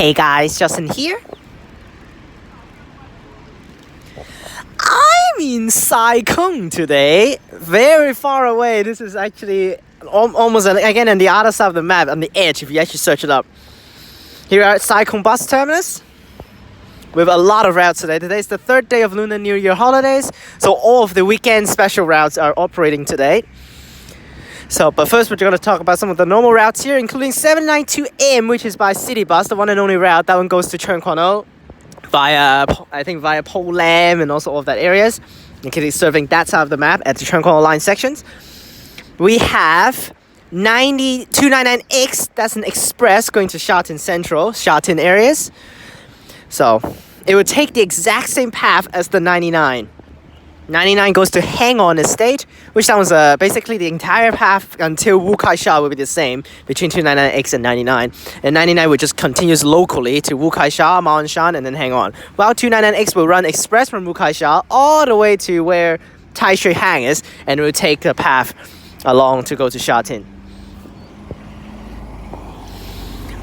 Hey guys, Justin here. I'm in Sai Kung today, very far away. This is actually almost again on the other side of the map, on the edge if you actually search it up. Here are at Sai Kung bus terminus. We have a lot of routes today. Today is the third day of Lunar New Year holidays, so all of the weekend special routes are operating today. But first we're going to talk about some of the normal routes here, including 792M, which is by City Bus, the one and only route. That one goes to Chung via Po Lam and also all of that areas, including serving that side of the map at the Chung line sections. We have 299X, that's an express going to Sha Tin Central, Sha Tin areas. So it would take the exact same path as the 99. 99 goes to Hang On Estate, which sounds basically the entire path until Wu Kai Sha will be the same between 299X and 99. And 99 will just continues locally to Wu Kai Sha, Ma On Shan, and then Hang On. While 299X will run express from Wu Kai Sha all the way to where Tai Shui Hang is, and it will take the path along to go to Sha Tin.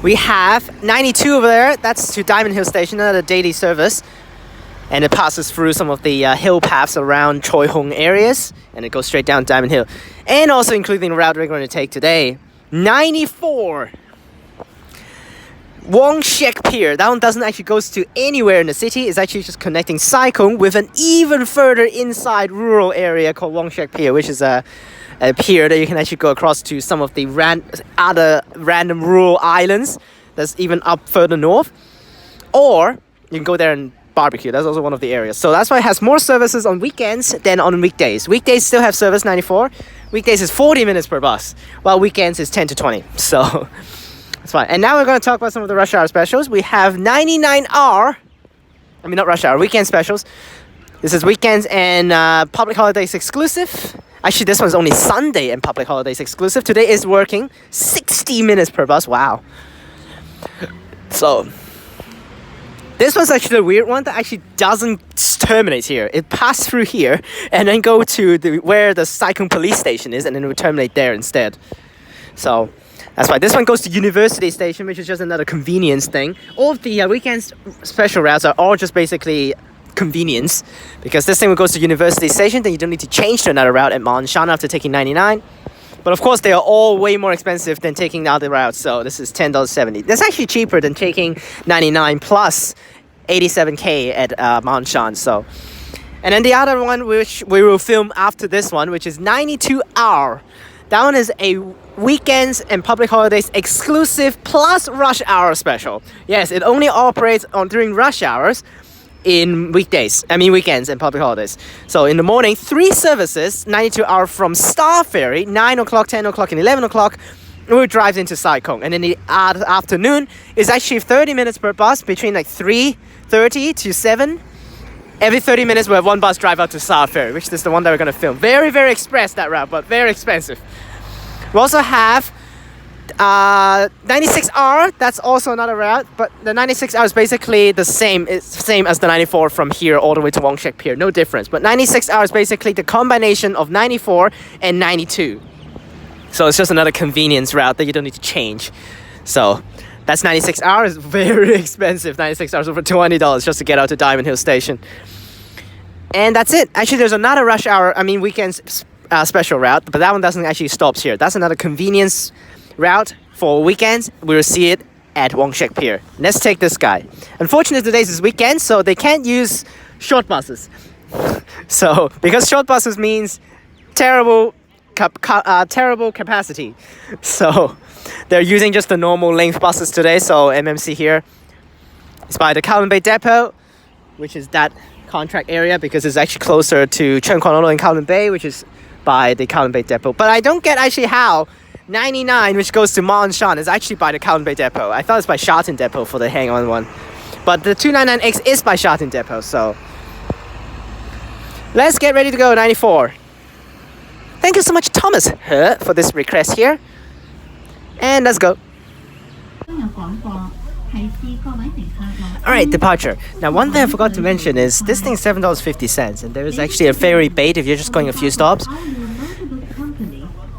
We have 92 over there, that's to Diamond Hill Station, another daily service. And it passes through some of the hill paths around Choi Hung areas, and it goes straight down Diamond Hill. And also including the route we're going to take today, 94. Wong Shek Pier. That one doesn't actually go to anywhere in the city. It's actually just connecting Sai Kung with an even further inside rural area called Wong Shek Pier, which is a pier that you can actually go across to some of the other random rural islands that's even up further north. Or you can go there and barbecue. That's also one of the areas. So that's why it has more services on weekends than on weekdays. Weekdays still have service 94. Weekdays is 40 minutes per bus, while weekends is 10 to 20. So that's fine. And now we're going to talk about some of the rush hour specials. We have 99R. Not rush hour, weekend specials. This is weekends and public holidays exclusive. Actually, this one's only Sunday and public holidays exclusive. Today is working 60 minutes per bus. Wow. So this one's actually a weird one that actually doesn't terminate here. It passes through here and then go to where the Sai Kung police station is, and then it will terminate there instead. So that's why this one goes to University Station, which is just another convenience thing. All of the weekend special routes are all just basically convenience, because this thing will go to University Station, then you don't need to change to another route at Ma On Shan after taking 99. But of course, they are all way more expensive than taking the other routes. So this is $10.70. That's actually cheaper than taking 99 plus 87K at Ma On Shan. So, and then the other one, which we will film after this one, which is 92R. That one is a weekends and public holidays exclusive plus rush hour special. Yes, it only operates during rush hours in weekends and public holidays. So in the morning, 3 services, 92 from Star Ferry, 9 o'clock, 10 o'clock, and 11 o'clock. We drive into Sai Kung. And in the afternoon, is actually 30 minutes per bus between like 3:30 to 7. Every 30 minutes, we have one bus drive out to Star Ferry, which is the one that we're going to film. Very, very express, that route, but very expensive. We also have 96R, that's also another route, but the 96R is basically the same. It's the same as the 94 from here all the way to Wong Shek Pier, no difference. But 96R is basically the combination of 94 and 92. So it's just another convenience route that you don't need to change. So that's 96R, is very expensive. 96R is over $20 just to get out to Diamond Hill Station. And that's it. Actually, there's another rush hour, weekends special route, but that one doesn't actually stop here. That's another convenience route for weekends. We will see it at Wong Shek Pier. Let's take this guy. Unfortunately, today's is weekend, so they can't use short buses. So because short buses means terrible capacity, so they're using just the normal length buses today. So MMC here is by the Kowloon Bay Depot, which is that contract area, because it's actually closer to Chung and Kowloon Bay, which is by the Kowloon Bay Depot. But I don't get actually how 99, which goes to Ma On Shan, is actually by the Kowloon Bay Depot. I thought it's by Sha Tin Depot for the Hang On one. But the 299X is by Sha Tin Depot, so let's get ready to go, 94. Thank you so much, Thomas, for this request here. And let's go. Alright, departure. Now, one thing I forgot to mention is this thing is $7.50, and there is actually a ferry bait if you're just going a few stops.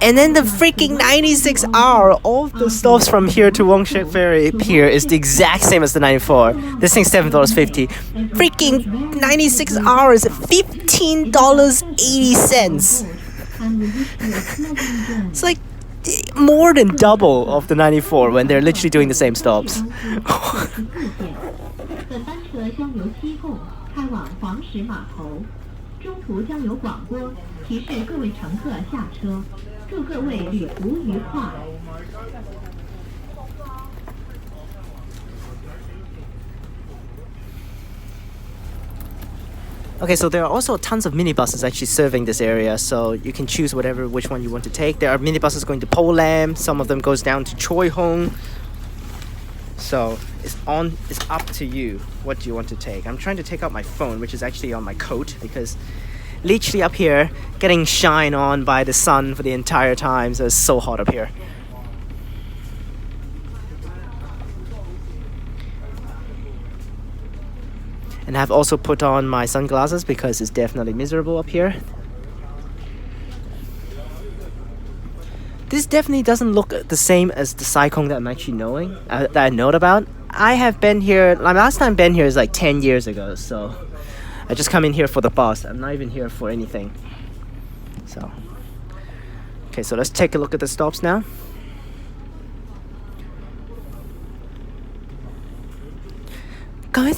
And then the freaking 96R, all the stops from here to Wong Shek Pier is the exact same as the 94. This thing's $7.50. Freaking 96R is $15.80. It's like more than double of the 94 when they're literally doing the same stops. Okay, so there are also tons of minibuses actually serving this area, so you can choose which one you want to take. There are minibuses going to Po Lam, some of them goes down to Choi Hong. So it's up to you what you want to take. I'm trying to take out my phone, which is actually on my coat, because literally up here getting shine on by the sun for the entire time, so it's so hot up here. And I've also put on my sunglasses because it's definitely miserable up here. This definitely doesn't look the same as the Sai Kung that I'm actually knowing, that I know about. I have been here, my last time been here is like 10 years ago, so I just come in here for the bus. I'm not even here for anything. So, okay, so let's take a look at the stops now. Guys,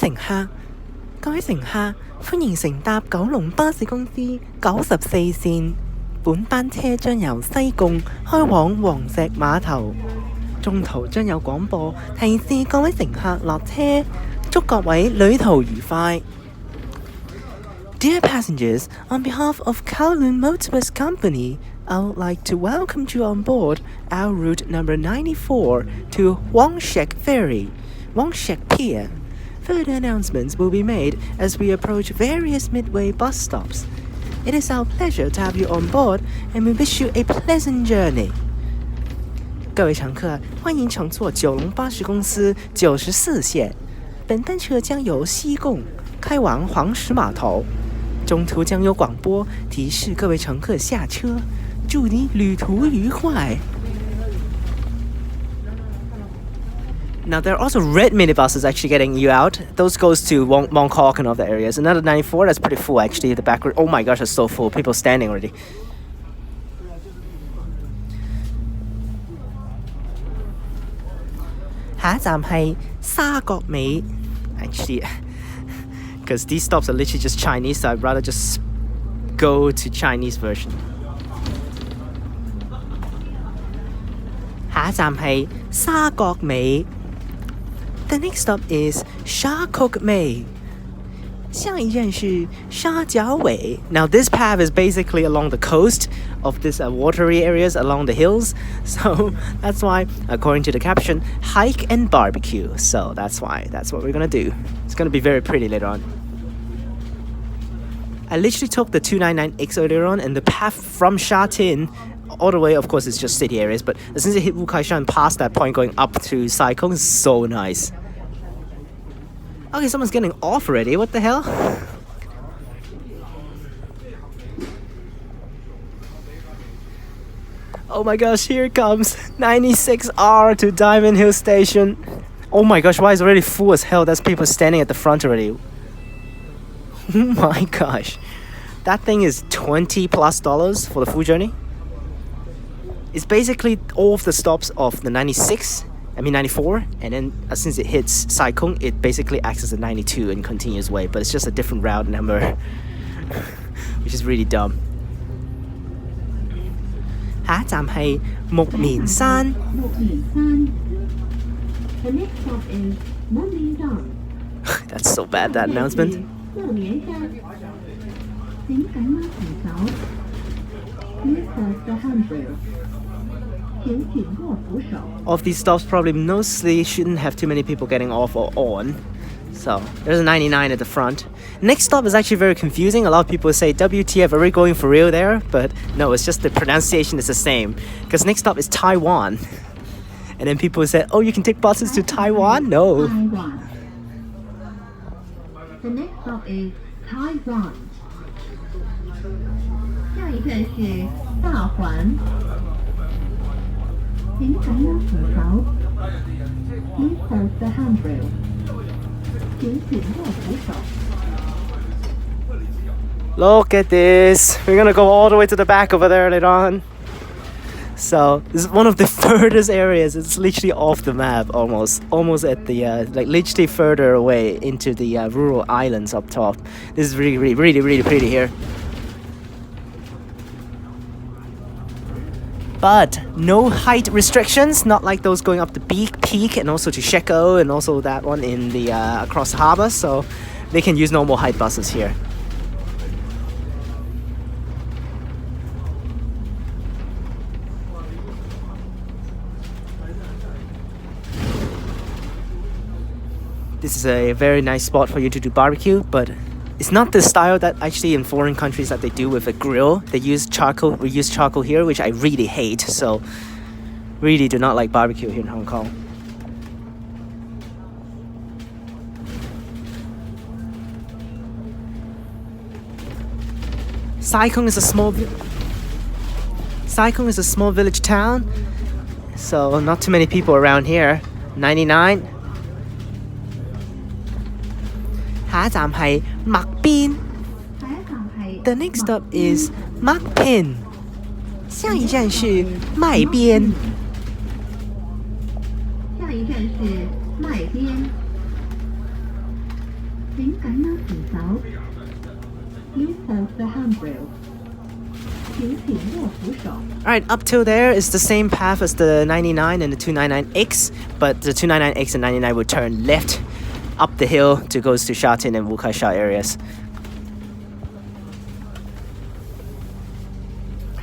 各位乘客，歡迎乘搭九龍巴士公司94線。本班車將由西貢開往黃石碼頭，中途將有廣播提示各位乘客落車，祝各位旅途愉快。Dear passengers, on behalf of Kowloon Motorbus Company, I would like to welcome you on board our route number 94 to Wong Shek Pier. Further announcements will be made as we approach various midway bus stops. It is our pleasure to have you on board, and we wish you a pleasant journey. 各位乘客，欢迎乘坐九龙巴士公司94线。本班车将由西贡开往黄石码头，中途将有广播提示各位乘客下车，祝你旅途愉快。Now, there are also red minibuses actually getting you out. Those goes to Mong Kok and other areas. Another 94, that's pretty full actually. The back road, oh my gosh, it's so full. People standing already. Actually, because these stops are literally just Chinese, so I'd rather just go to Chinese version. 下一站係沙角尾。The next stop is Sha Kok Mei. 下一站是沙角尾. Now this path is basically along the coast of this watery areas along the hills. So that's why, according to the caption, hike and barbecue. So that's what we're gonna do. It's gonna be very pretty later on. I literally took the 299X earlier on, and the path from Sha Tin all the way, of course, it's just city areas, but as soon as it hit Wu Kai Shan past that point going up to Sai Kung, it's so nice. Okay, someone's getting off already. What the hell? Oh my gosh, here it comes. 96R to Diamond Hill Station. Oh my gosh, why is it already full as hell? There's people standing at the front already. Oh my gosh. That thing is $20+ for the full journey. It's basically all of the stops of the 94, and then since it hits Sai Kung, it basically acts as a 92 in continuous way, but it's just a different route number, which is really dumb. 下一站係木棉山。The next stop is That's so bad, that announcement. Of these stops, probably mostly shouldn't have too many people getting off or on. So there's a 99 at the front. Next stop is actually very confusing. A lot of people say, WTF, are we going for real there? But no, it's just the pronunciation is the same. Because next stop is Taiwan. And then people say, oh, you can take buses to Taiwan? No. The next stop is Taiwan. 下一站是大环。请感应斧槽。Please hold the handrail. 请紧握扶手。 Look at this. We're gonna go all the way to the back over there later on. So this is one of the furthest areas. It's literally off the map almost at the like literally further away into the rural islands up top. This is really pretty here. But no height restrictions, not like those going up the peak and also to Sheko and also that one in the across the harbor. So they can use normal height buses here. This is a very nice spot for you to do barbecue, but it's not the style that actually in foreign countries that they do with a grill. They use charcoal. We use charcoal here, which I really hate. So really do not like barbecue here in Hong Kong. Sai Kung is a small village town, so not too many people around here. 99. 下一站係麥邊。The next stop is 麥邊。下一站是麥邊。下一站是麦邊。請緊握扶手。Please hold the handrail. 請緊握扶手。 Alright, up till there is the same path as the 99 and the 299X, but the 299X and 99 would turn left up the hill to goes to Sha Tin and Wu Kai Sha areas.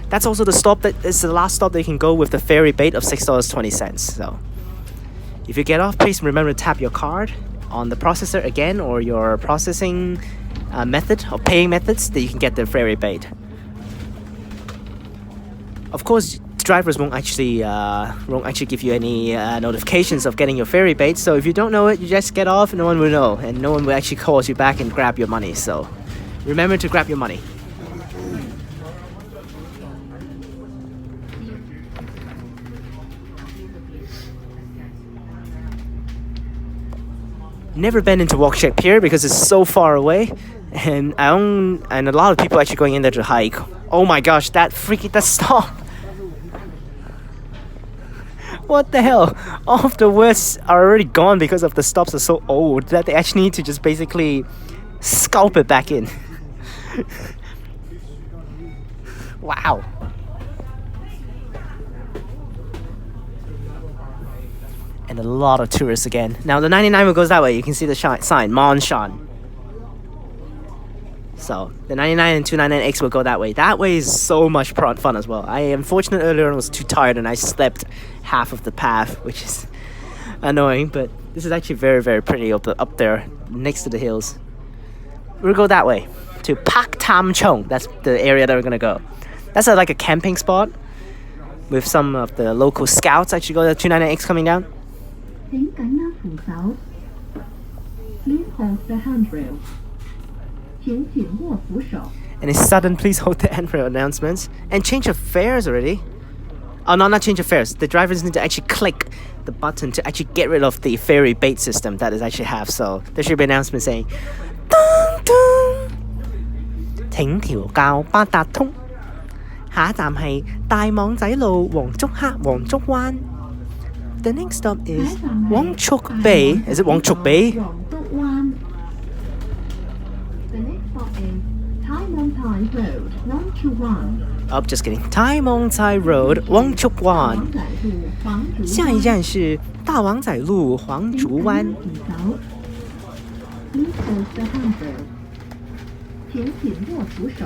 That's also the stop that is the last stop that you can go with the ferry bait of $6.20. So if you get off, please remember to tap your card on the processor again or your processing method or paying methods that you can get the ferry bait. Of course, drivers won't actually give you any notifications of getting your ferry bait. So if you don't know it, you just get off. No one will know, and no one will actually call you back and grab your money. So remember to grab your money. Never been into Wong Shek Pier because it's so far away, and a lot of people actually going in there to hike. Oh my gosh, that stop! What the hell? All of the words are already gone because of the stops are so old that they actually need to just basically scalp it back in. Wow. And a lot of tourists again. Now the 99 goes that way. You can see the sign, Mon Shan. So the 99 and 299X will go that way. That way is so much fun as well. I unfortunately earlier was too tired and I slept half of the path, which is annoying. But this is actually very pretty up there next to the hills. We'll go that way to Pak Tam Chung. That's the area that we're gonna go. That's like a camping spot with some of the local scouts. Actually, go to 299X coming down. 請緊握扶手。Please hold the handrail. 請緊握扶手。 And a sudden please hold the handrail announcements and change of fares already. Oh no, not change of fares. The drivers need to actually click the button to actually get rid of the ferry bait system that is actually have. So there should be an announcement saying, "Dun, dun, 請條較八達通。下一站係大網仔路黃竹坑黃竹灣。The next stop is Wong Shek Bay. Is it Wong Shek Bay? The next stop is Tai Mong Tsai Road, 121. Oh, just kidding. Tai Mong Tsai Road, Wong Shek Wan. 下一站是大王仔路黄竹湾。 Please hold the handrail. 请紧握扶手。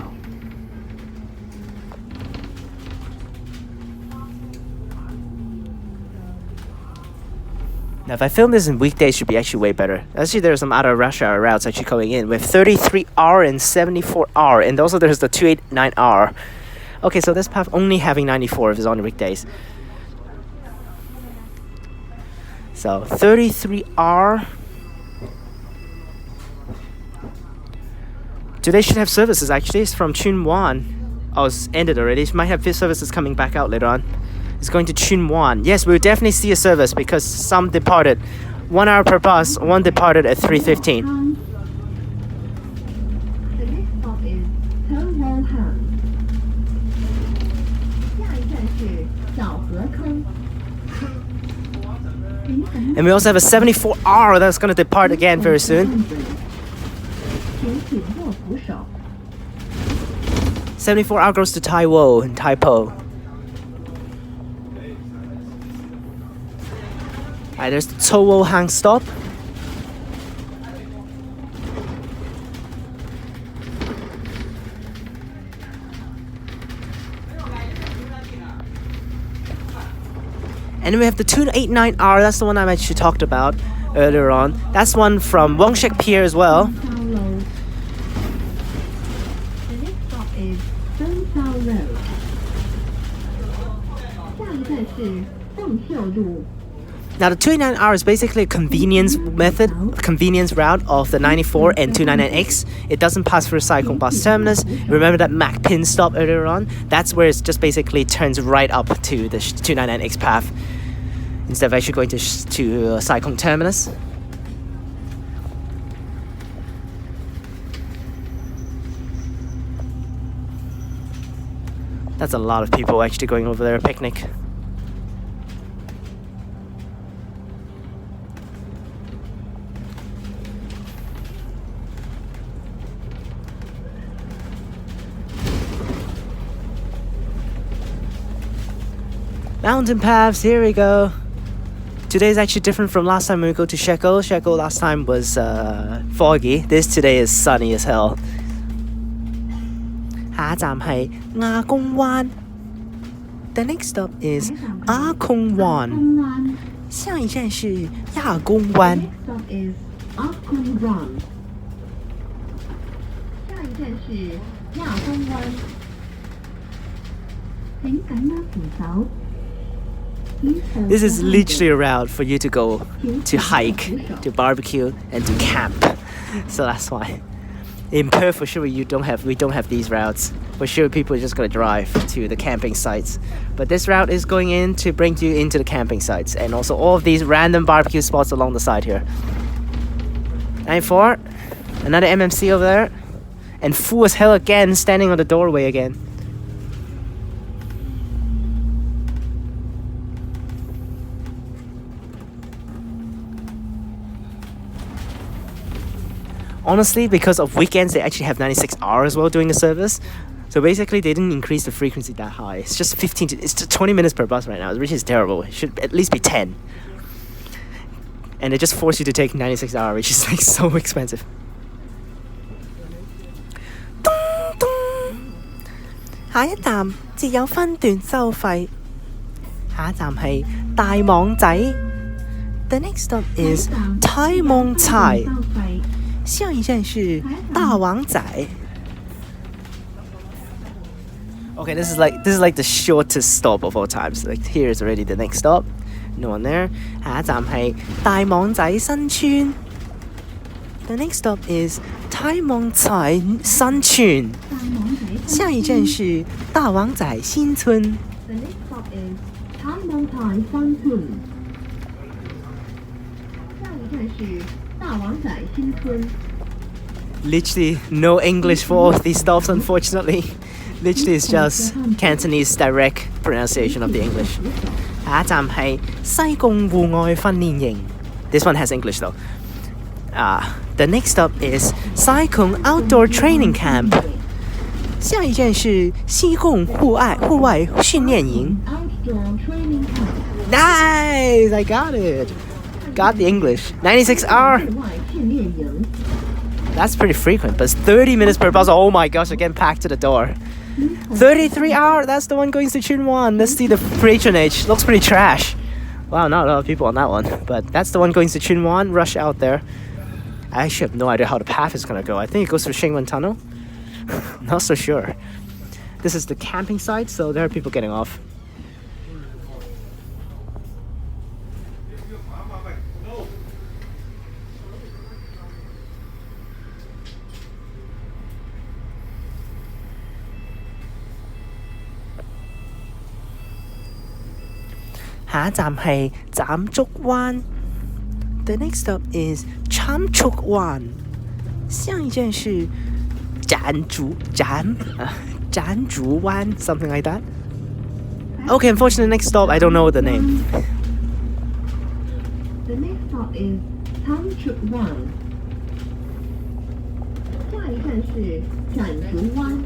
Now, if I film this in weekdays, it should be actually way better. Actually, there are some other rush hour routes actually coming in with 33R and 74R, and also there's the 289R. Okay, so this path only having 94 if it's on weekdays. So 33R. Today should have services actually. It's from Chun Wan. Oh, it's ended already. It might have services coming back out later on. is going to Chunwan. Yes, we'll definitely see a service because some departed. 1 hour per bus, one departed at 3:15. The next stop is Chung. 下一站是小河坑。 And we also have a 74R that's going to depart again very soon. 请紧握扶手。 74R goes to Taiwo and Taipo. Alright, there's the Towo Hang stop. And then we have the 289R, that's the one I actually talked about earlier on. That's one from Wong Shek Pier as well. The next stop is Road. 下一站是凤秀路。 Now the 289R is basically a convenience route of the 94 and 299X. It doesn't pass through Sai Kung bus terminus. Remember that Mac Pin stop earlier on? That's where it just basically turns right up to the 299X path instead of actually going to Sai Kung terminus. That's a lot of people actually going over there picnic. Mountain paths, here we go. Today is actually different from last time when we go to Sheko. Sheko last time was foggy. This today is sunny as hell. 下一站係亞公灣. The next stop is 亞公灣. 下一站是亞公灣. The next stop is 亞公灣。下一站是亞公灣。請緊握扶手。 This is literally a route for you to go to hike, to barbecue, and to camp. So that's why. In Perth, for sure, we don't have these routes. For sure, people are just gonna drive to the camping sites. But this route is going in to bring you into the camping sites, and also all of these random barbecue spots along the side here. 94, another MMC over there, and full as hell again, standing on the doorway again. Honestly, because of weekends, they actually have 96R as well doing the service. So basically, they didn't increase the frequency that high. It's just 20 minutes per bus right now, which is terrible. It should at least be 10. And they just force you to take 96R, which is like so expensive. The next stop is Tai Mong Tsai. 下一站是大王仔. Okay, this is like the shortest stop of all times. Like here is already the next stop. No one there. 下一站係大網仔新村. The next stop is Tai Mong Tsai 新村. 下一站是大王仔新村. The next stop is Tai Mong Tsai 新村. 下一站是大王仔新村. Literally no English for all of these stops, unfortunately. Literally it's just Cantonese direct pronunciation of the English. 下一站係西貢戶外訓練營. This one has English though. The next stop is 西貢 Outdoor Training Camp. 下一站是西貢戶外訓練營. Nice! I got it! Got the English. 96R. That's pretty frequent, but it's 30 minutes per bus. Oh my gosh, again packed to the door. 33R, that's the one going to Chunwan. Let's see the patronage. Looks pretty trash. Wow, not a lot of people on that one. But that's the one going to Chunwan. Rush out there. I actually have no idea how the path is going to go. I think it goes through Shingwen Tunnel. Not so sure. This is the camping site, so there are people getting off. 下一站係斬竹灣。The next stop is 參竹灣。下一站是斬竹灣 something like that. Okay, unfortunately, next stop I don't know the name. The next stop is 參竹灣。下一站是斬竹灣。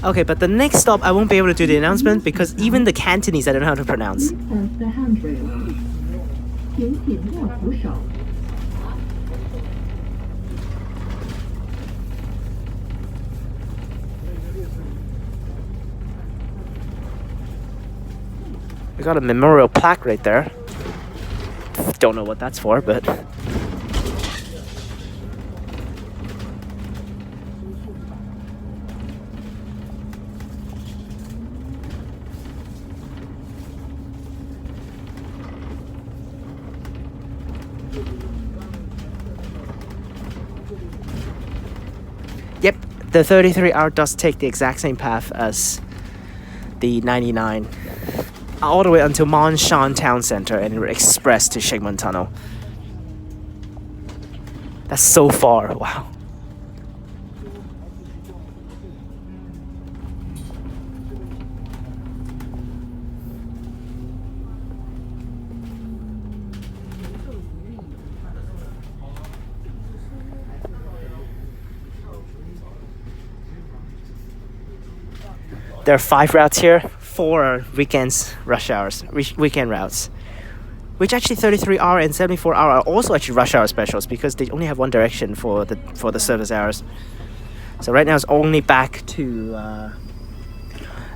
Okay, but the next stop I won't be able to do the announcement because even the Cantonese I don't know how to pronounce. The handrail. 请紧握扶手。We got a memorial plaque right there. Don't know what that's for, but... Yep, the 33R does take the exact same path as the 99. All the way until Mon Shan Town Center and express to Shingmen Tunnel. That's so far, wow. There are 5 routes here. 4 are weekends rush hours, weekend routes. Which actually 33R and 74R are also actually rush hour specials because they only have one direction for the service hours. So right now it's only back to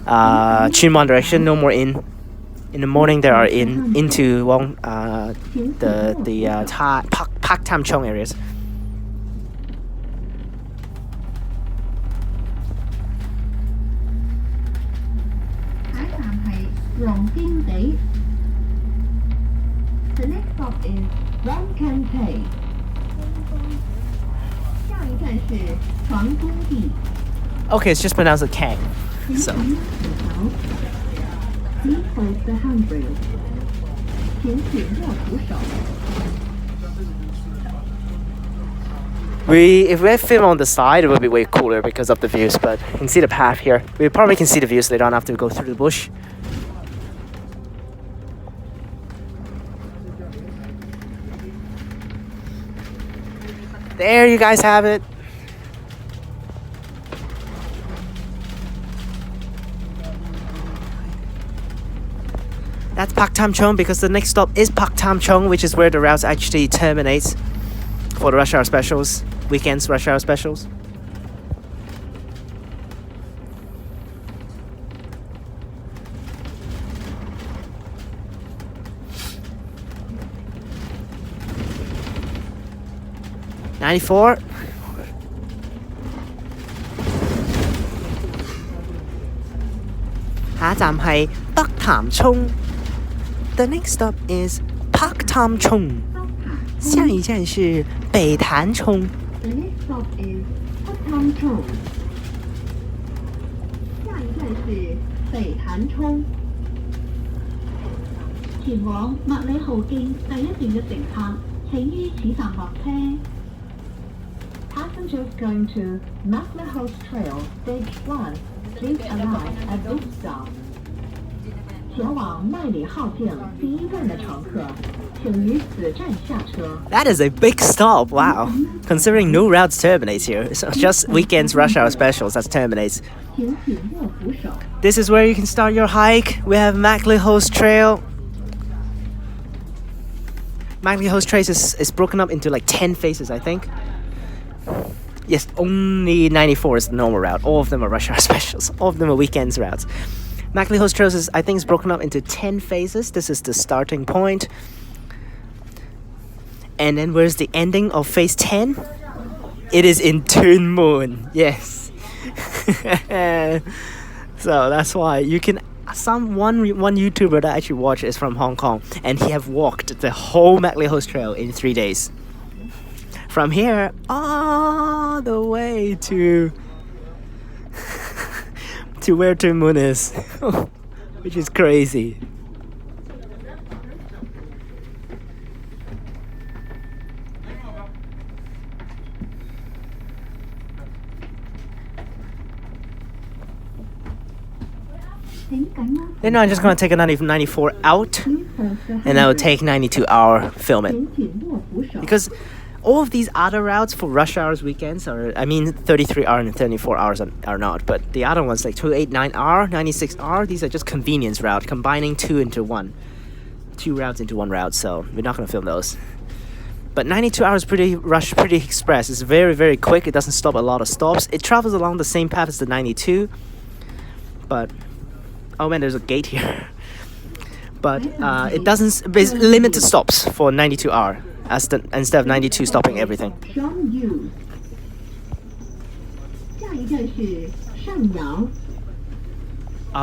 Chunman direction, no more in. In the morning there are into the Pak Tam Chung areas. The next stop is Wong Shek Pier. 下一站是船工地。 Okay, it's just pronounced a Kang. So. Please hold the handrail. 请紧握扶手。 If we film on the side, it would be way cooler because of the views, but you can see the path here. We probably can see the views so they don't have to go through the bush. There you guys have it. That's Pak Tam Chung because the next stop is Pak Tam Chung, which is where the routes actually terminates for the rush hour specials, weekends rush hour specials. '94. The next stop is Pak Tam Chung. 下一站是北潭涌。 The next stop is Pak Tam Chung. 下一站是北潭涌。前往麥理浩徑第一段嘅乘客，請於此站落車。Passengers going to MacLehose Trail Stage 1, please arrive at this stop. 前往麦理浩径第一站的乘客，请于此站下车。 That is a big stop, wow. Considering no routes terminates here, so just weekends rush hour specials that terminates. 请紧握扶手。 This is where you can start your hike. We have MacLehose Trail. MacLehose Trail is broken up into like 10 phases, I think. Yes, only 94 is the normal route. All of them are rush hour specials. All of them are weekends routes. MacLehose Trail is, I think, is broken up into 10 phases. This is the starting point. And then where's the ending of phase 10? It is in Tuen Mun. Yes. So that's why you can... One YouTuber that I actually watch is from Hong Kong. And he have walked the whole MacLehose Trail in 3 days. From here all the way to where Tuen Mun is, which is crazy. Then I'm just gonna take a 94 out, and I will take 92R, film it. Because all of these other routes for rush hours weekends are, I mean 33R and 34 hours are not, but the other ones like 289R, 96R, these are just convenience route, combining two routes into one route, so we're not gonna film those. But 92 hours pretty express. It's very, very quick. It doesn't stop a lot of stops. It travels along the same path as the 92. But, oh man, there's a gate here. But it doesn't, it's limited stops for 92R instead of 92 stopping everything.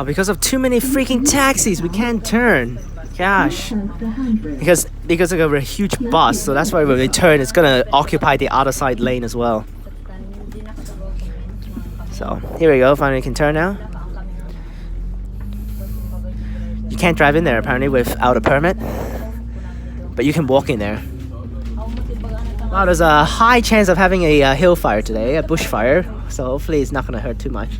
Because of too many freaking taxis, we can't turn. Gosh, because of a huge bus, so that's why when we turn, it's gonna occupy the other side lane as well. So here we go. Finally, can turn now. You can't drive in there apparently without a permit, but you can walk in there. Now there's a high chance of having a hill fire today, a bushfire. So hopefully it's not gonna hurt too much.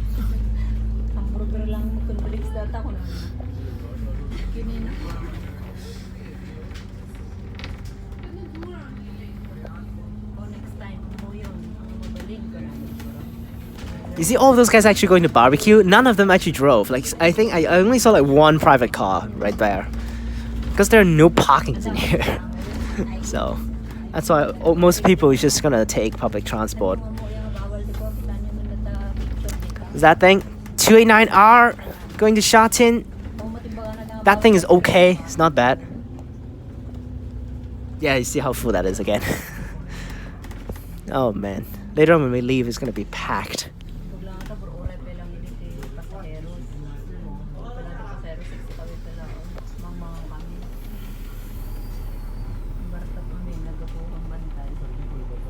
You see all of those guys actually going to barbecue? None of them actually drove. Like, I think I only saw like one private car right there. Because there are no parkings in here. So, that's why most people is just gonna take public transport. Is that thing? 289R going to Sha Tin. That thing is okay. It's not bad. Yeah, you see how full that is again. Oh man. Later on when we leave, it's gonna be packed.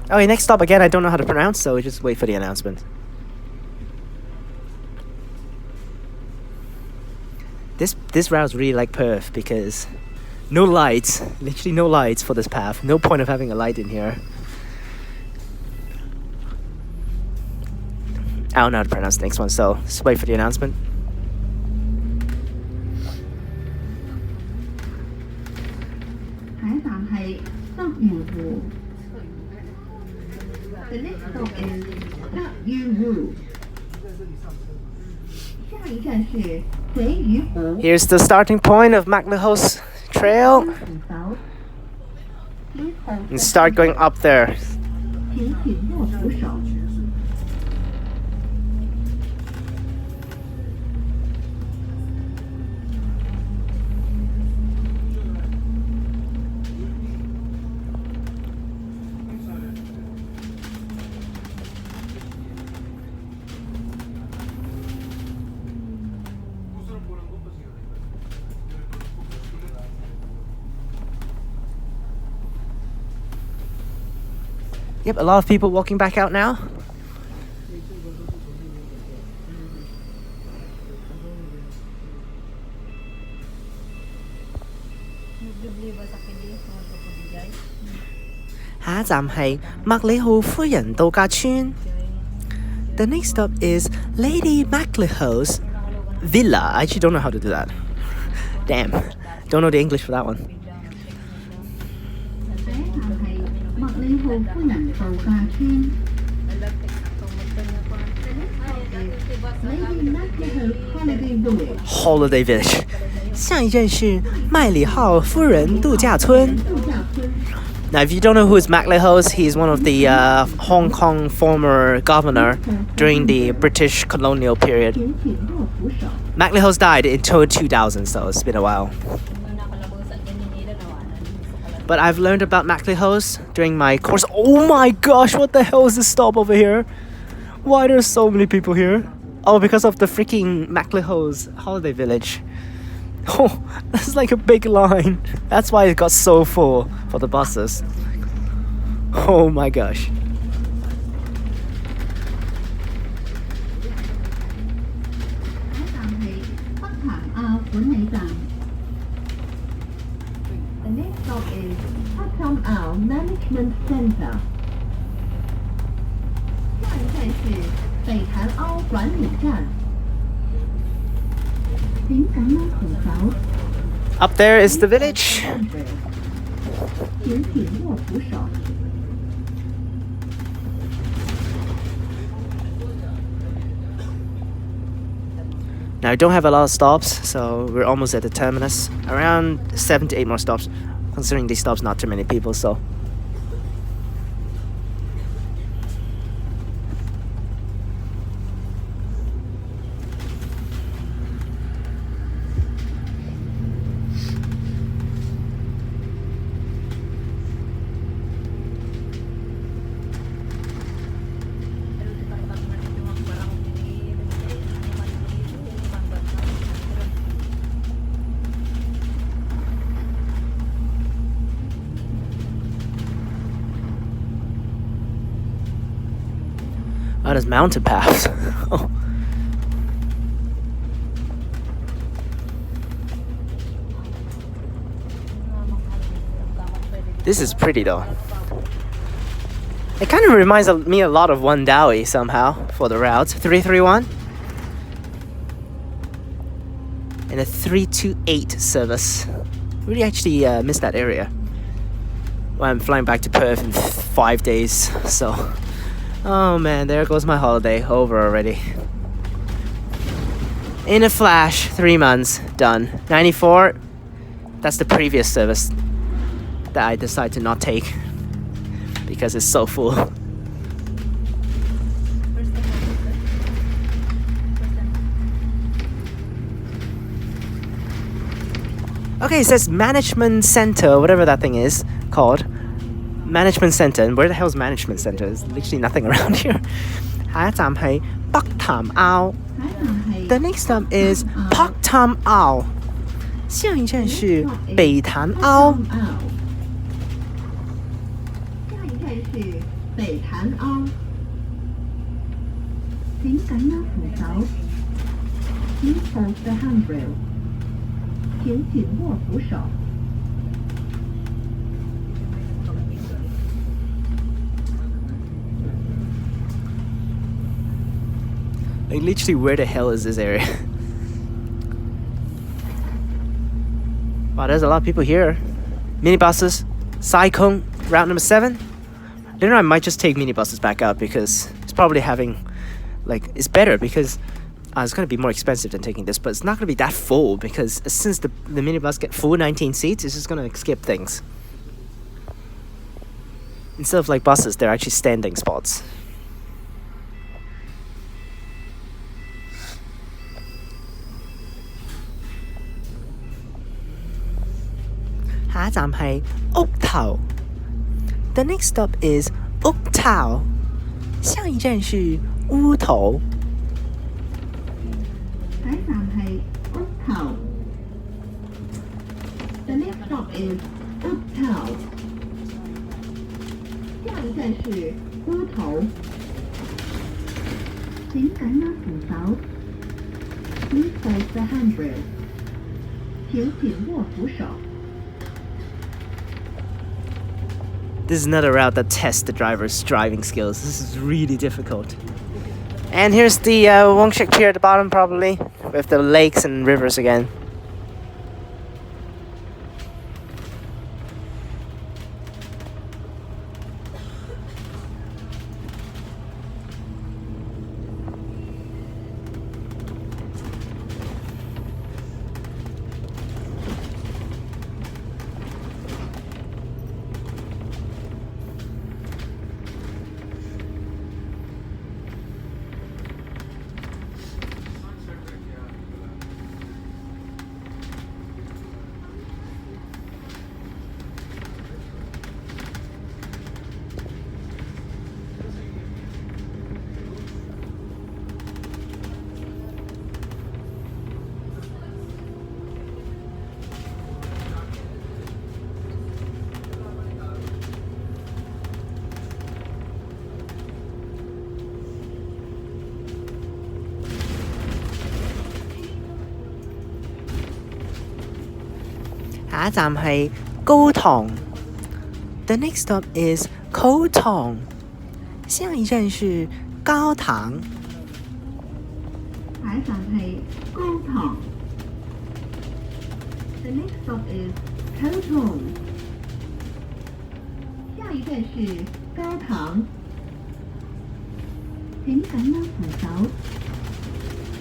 Okay, next stop again, I don't know how to pronounce, so we just wait for the announcement. This route's really like Perth because no lights, literally no lights for this path. No point of having a light in here. I don't know how to pronounce the next one, so just wait for the announcement. The next stop is Route. Here's the starting point of MacLehose Trail. And start going up there. Yep, a lot of people walking back out now. The next stop is Lady MacLehose Villa. I actually don't know how to do that. Damn, don't know the English for that one. Holiday Village. 下一站是麦理浩夫人度假村. Now, if you don't know who is MacLehose, he's one of the Hong Kong former governor during the British colonial period. MacLehose died in 2000, so it's been a while. But I've learned about MacLehose during my course. Oh my gosh, what the hell is this stop over here? Why are there so many people here? Oh, because of the freaking MacLehose holiday village. Oh, that's like a big line. That's why it got so full for the buses. Oh my gosh. The next stop is Chung Management Center. 下一站是北潭凹管理站。Up there is the village. Now, I don't have a lot of stops, so we're almost at the terminus. Around 7 to 8 more stops, considering these stops not too many people, so. Oh, there's mountain paths. Oh. This is pretty though. It kind of reminds me a lot of Wandawi somehow for the routes. 331 and a 328 service. Really actually missed that area. Well, I'm flying back to Perth in 5 days, so. Oh man, there goes my holiday, over already. In a flash, 3 months, done. 94, that's the previous service that I decided to not take because it's so full. Okay, it says Management Center, whatever that thing is called. Management Center, and where the hell is Management Center? There's literally nothing around here. 下一站係北潭坳 The next stop is 北潭坳 下一站是北潭坳 請緊握扶手 Please hold the handrail 請緊握扶手 Like literally, where the hell is this area? Wow, there's a lot of people here. Minibuses, Sai Kung, route number 7. Then I might just take minibuses back out because it's probably having, like, it's better because it's going to be more expensive than taking this, but it's not going to be that full because since the minibus get full 19 seats, it's just going to skip things. Instead of like buses, they're actually standing spots. The next stop is 屋頭下一站是烏頭 下一站係屋頭 The next stop is 屋頭下一站是烏頭請緊握扶手 Please hold the handrail 請緊握扶手 This is another route that tests the driver's driving skills. This is really difficult. And here's the Wong Shek Pier at the bottom, probably, with the lakes and rivers again. The next stop is 高堂下一站是高堂下一站係高堂 The next stop is Chung. 下一站是高唐。请赶往扶手。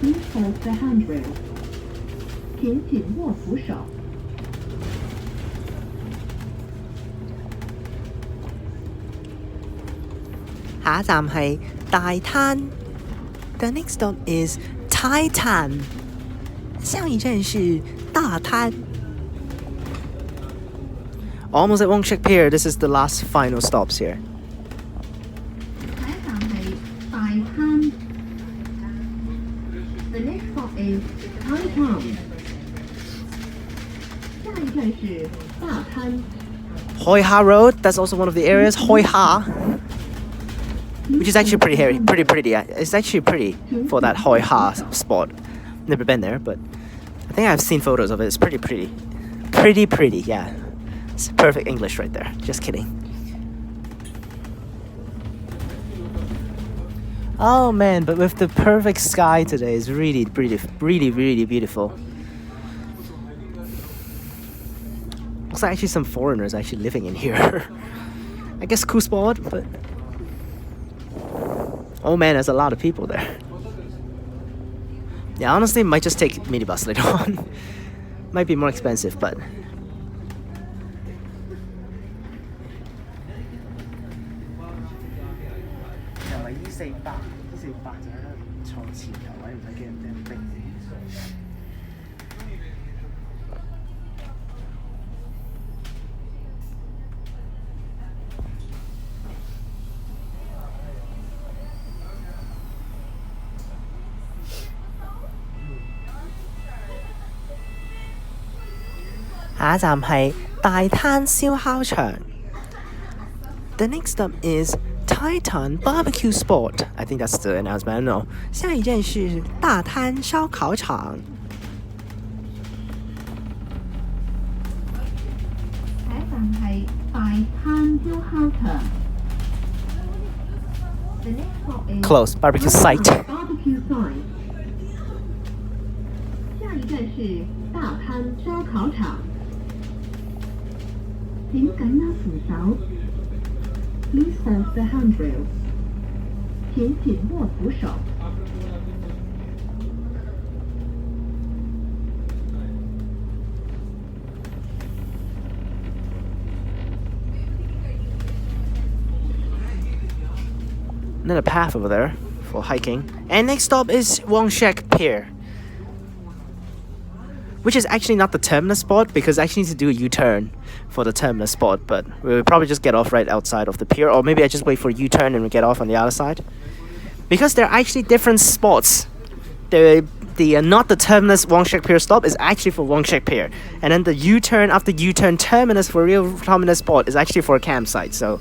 Please hold the handrail. 请紧握扶手。下一站係大灘。The next stop is Tai Tan. 下一站是大灘。Almost at Wong Shek Pier. This is the last final stops here. 下一站係大灘。The next stop is Tai Mong. 下一站是大灘。Hoi Ha Road. That's also one of the areas. Hoi Ha. Which is actually pretty. It's actually pretty for that Hoi Ha spot. Never been there, but I think I've seen photos of it. It's pretty. Pretty, yeah. It's perfect English right there. Just kidding. Oh man, but with the perfect sky today, it's really beautiful. Looks like actually some foreigners actually living in here. I guess cool spot, but oh man, there's a lot of people there. Yeah, honestly, might just take minibus later on. Might be more expensive, but下一站係大灘燒烤場。The next stop is Titan BBQ Spot. I think that's the announcement. I don't know. 下一站是大灘燒烤場。下一站係大灘燒烤場。The next stop is Close barbecue site. Barbecue site. 下一站是大灘燒烤場。請緊握扶手。Please hold the handrail. 請緊握扶手。Another path over there for hiking. And next stop is Wong Shek Pier, which is actually not the terminus spot because I actually need to do a U-turn for the terminus spot, but we'll probably just get off right outside of the pier, or maybe I just wait for a U-turn and we get off on the other side. Because there are actually different spots. Not the terminus Wong Shek Pier stop is actually for Wong Shek Pier, and then the U-turn after U-turn terminus for real terminus spot is actually for a campsite. So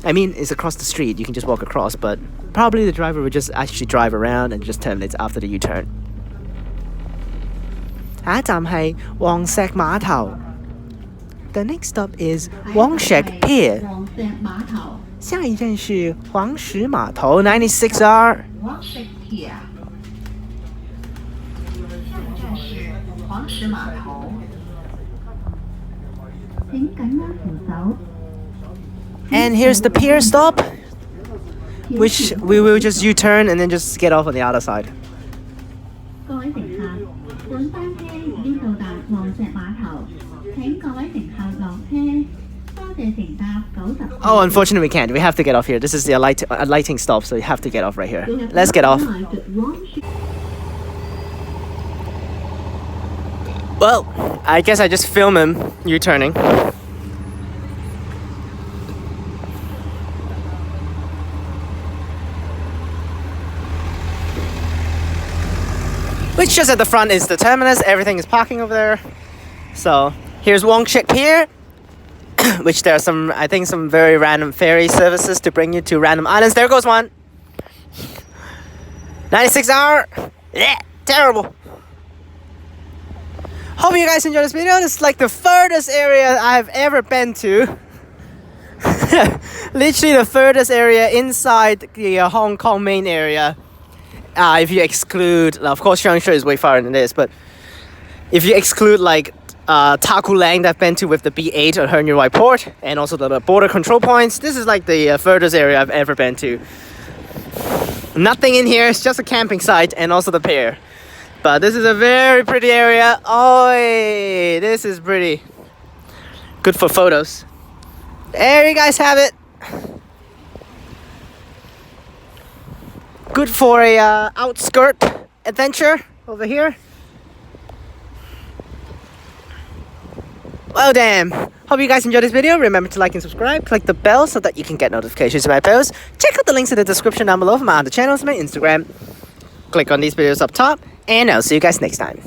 I mean, it's across the street, you can just walk across, but probably the driver would just actually drive around and just terminate after the U-turn. 下一站係黃石碼頭。The next stop is Wong Shek Pier. 黃石碼頭。下一站是黃石碼頭 96R. Wong Shek Pier. 下一站是黃石碼頭。請緊握扶手。 And here's the pier stop, which we will just U-turn and then just get off on the other side. 各位乘客，本班車已經到達黃石碼頭，請各位乘客落車。多謝乘搭90。Oh, unfortunately we can't. We have to get off here. This is the alighting stop, so you have to get off right here. Let's get off. Well, I guess I just film him U-turning. Which just at the front is the terminus. Everything is parking over there. So here's Wong Shek Pier, which there are some, I think, some very random ferry services to bring you to random islands. There goes one. 96R. Yeah, terrible. Hope you guys enjoyed this video. This is like the furthest area I've ever been to. Literally the furthest area inside the Hong Kong main area. If you exclude, of course, Chung is way farther than this, but if you exclude like Taku Lang that I've been to with the B8 at Her New White Port, and also the border control points. This is like the furthest area I've ever been to. Nothing in here, it's just a camping site and also the pier. But this is a very pretty area. Oh, this is pretty good for photos. There you guys have it. Good for a outskirt adventure over here. Well damn. Hope you guys enjoyed this video. Remember to like and subscribe. Click the bell so that you can get notifications of my posts. Check out the links in the description down below for my other channels, my Instagram. Click on these videos up top. And I'll see you guys next time.